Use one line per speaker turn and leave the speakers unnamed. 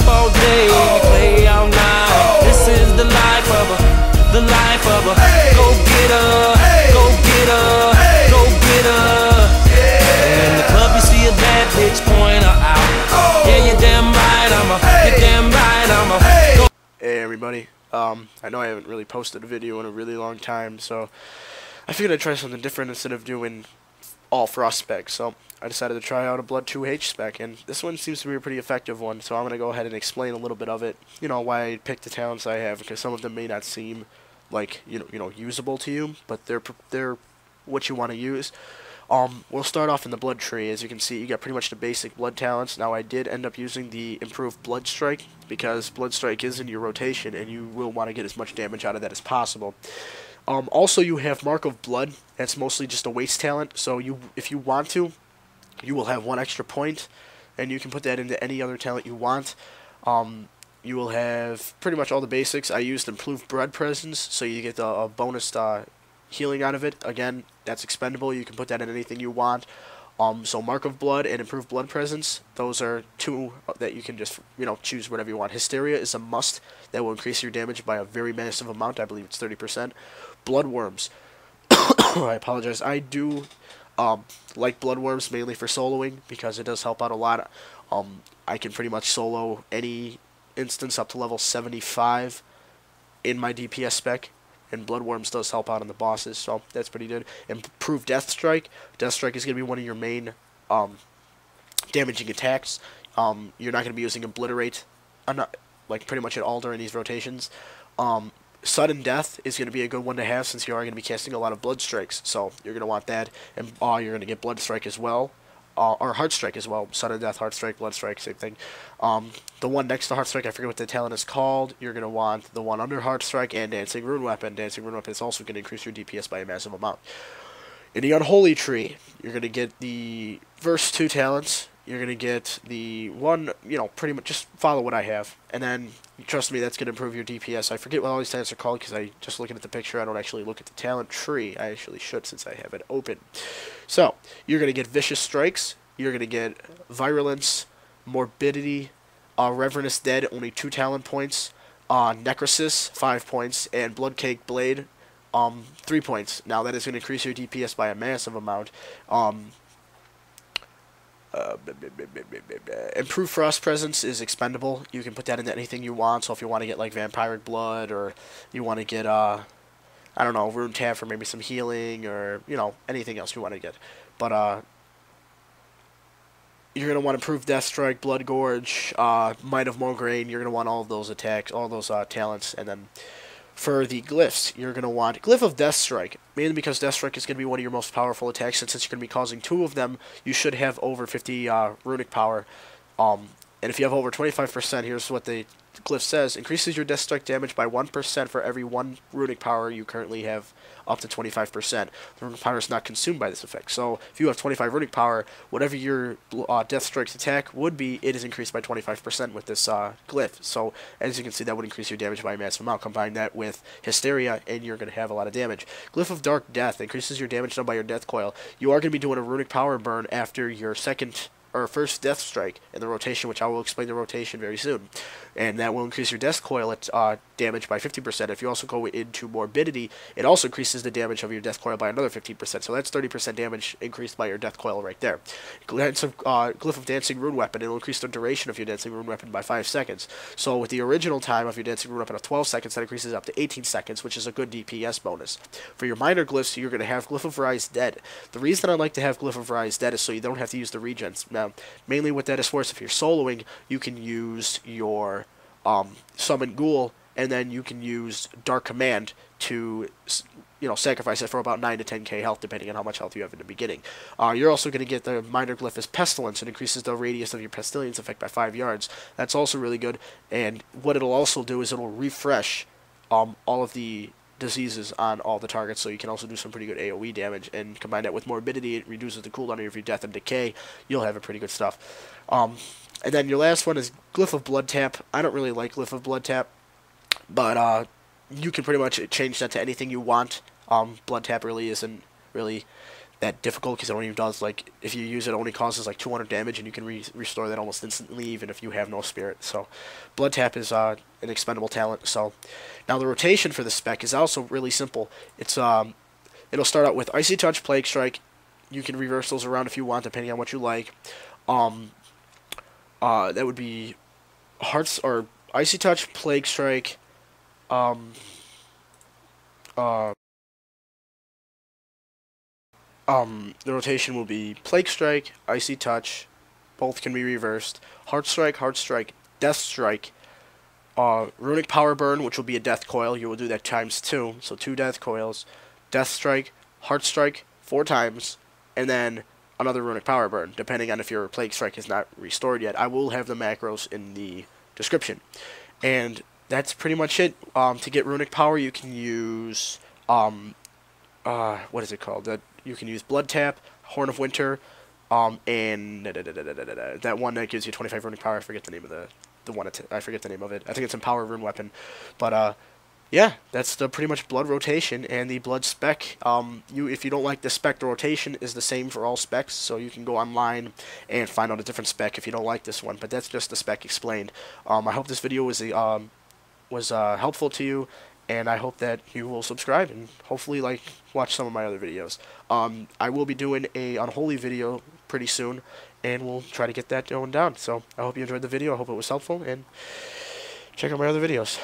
all day, play all night. This is the life of a, the life of a go get her, go get her, go get her. In the club you see a bad bitch, point her out. Yeah, you're damn right, you're damn right, go.
Hey everybody, I know I haven't really posted a video in a really long time, so I figured I'd try something different instead of doing all frost specs. So I decided to try out a blood 2H spec, and this one seems to be a pretty effective one, so I'm going to go ahead and explain a little bit of it, you know, why I picked the talents I have, because some of them may not seem like, you know, usable to you, but they're what you want to use. We'll start off in the blood tree. As you can see, you got pretty much the basic blood talents. Now I did end up using the improved blood strike, because blood strike is in your rotation, and you will want to get as much damage out of that as possible. Also, you have Mark of Blood. That's mostly just a waste talent, so if you want to, you will have 1 extra point, and you can put that into any other talent you want. You will have pretty much all the basics. I used improved blood presence, so you get a bonus healing out of it. Again, that's expendable. You can put that in anything you want. So Mark of Blood and improved blood presence, those are 2 that you can just, you know, choose whatever you want. Hysteria is a must. That will increase your damage by a very massive amount. I believe it's 30%. Bloodworms. I apologize. I do like Bloodworms mainly for soloing, because it does help out a lot. I can pretty much solo any instance up to level 75 in my DPS spec, and Bloodworms does help out on the bosses, so that's pretty good. Improved Death Strike. Death Strike is going to be one of your main damaging attacks. You're not going to be using Obliterate, like pretty much at all during these rotations. Sudden Death is going to be a good one to have, since you are going to be casting a lot of Blood Strikes, so you're going to want that. And you're going to get Blood Strike as well, or Heart Strike as well. Sudden Death, Heart Strike, Blood Strike, same thing. The one next to Heart Strike, I forget what the talent is called. You're going to want the one under Heart Strike and Dancing Rune Weapon. Dancing Rune Weapon is also going to increase your DPS by a massive amount. In the Unholy Tree, you're going to get the first 2 talents. You're going to get the one, you know, pretty much just follow what I have. And then, trust me, that's going to improve your DPS. I forget what all these talents are called, because I just looking at the picture, I don't actually look at the talent tree. I actually should, since I have it open. So, you're going to get Vicious Strikes. You're going to get Virulence, Morbidity, Reverendous Dead, only 2 talent points. Necrosis, 5 points. And Bloodcake Blade, 3 points. Now, that is going to increase your DPS by a massive amount. Improved Frost Presence is expendable. You can put that into anything you want. So if you want to get like Vampiric Blood, or you want to get I don't know, Rune Tap for maybe some healing, or you know, anything else you want to get. But you're gonna want Improved Death Strike, Blood Gorge, Might of Mograine. You're gonna want all of those attacks, all those talents, and then for the Glyphs, you're going to want Glyph of Death Strike, mainly because Death Strike is going to be one of your most powerful attacks, and since you're going to be causing 2 of them, you should have over 50 Runic power. And if you have over 25%, here's what the Glyph says: increases your Death Strike damage by 1% for every 1 Runic power you currently have, up to 25%. The Runic power is not consumed by this effect. So if you have 25 Runic power, whatever your Death Strike's attack would be, it is increased by 25% with this Glyph. So as you can see, that would increase your damage by a massive amount. Combine that with Hysteria, and you're going to have a lot of damage. Glyph of Dark Death increases your damage done by your Death Coil. You are going to be doing a Runic power burn after your first Death Strike in the rotation, which I will explain the rotation very soon. And that will increase your Death Coil damage by 50%. If you also go into Morbidity, it also increases the damage of your Death Coil by another 15%. So that's 30% damage increased by your Death Coil right there. Glyph of Dancing Rune Weapon, it will increase the duration of your Dancing Rune Weapon by 5 seconds. So with the original time of your Dancing Rune Weapon of 12 seconds, that increases up to 18 seconds, which is a good DPS bonus. For your minor Glyphs, you're going to have Glyph of Rise Dead. The reason I like to have Glyph of Rise Dead is so you don't have to use the regens. Now, mainly what that is for is if you're soloing, you can use your Summon Ghoul, and then you can use Dark Command to, you know, sacrifice it for about 9 to 10k health, depending on how much health you have in the beginning. You're also going to get the minor Glyph as Pestilence. It increases the radius of your Pestilence effect by 5 yards. That's also really good, and what it'll also do is it'll refresh all of the diseases on all the targets, so you can also do some pretty good AoE damage, and combine that with Morbidity, it reduces the cooldown of your Death and Decay. You'll have a pretty good stuff. And then your last one is Glyph of Blood Tap. I don't really like Glyph of Blood Tap, but you can pretty much change that to anything you want. Blood Tap really isn't really that difficult because it only does like, if you use it, only causes like 200 damage, and you can restore that almost instantly even if you have no spirit. So blood tap is an expendable talent. So now the rotation for the spec is also really simple. It's it'll start out with Icy Touch, Plague Strike. You can reverse those around if you want, depending on what you like. That would be Hearts or Icy Touch, Plague Strike. The rotation will be Plague Strike, Icy Touch, both can be reversed. Heart Strike, Death Strike, Runic Power Burn, which will be a Death Coil. You will do that times 2, so 2 Death Coils. Death Strike, Heart Strike 4 times, and then another Runic Power Burn, depending on if your Plague Strike is not restored yet. I will have the macros in the description. And that's pretty much it. To get Runic Power, you can use, what is it called? You can use Blood Tap, Horn of Winter, and that one that gives you 25 Runic Power. I forget the name of the one. I forget the name of it. I think it's Empower Rune Weapon. But yeah, that's the pretty much blood rotation and the blood spec. If you don't like the spec, the rotation is the same for all specs, so you can go online and find out a different spec if you don't like this one. But that's just the spec explained. I hope this video was helpful to you, and I hope that you will subscribe and hopefully watch some of my other videos. I will be doing a Unholy video pretty soon, and we'll try to get that going down. So I hope you enjoyed the video. I hope it was helpful, and check out my other videos.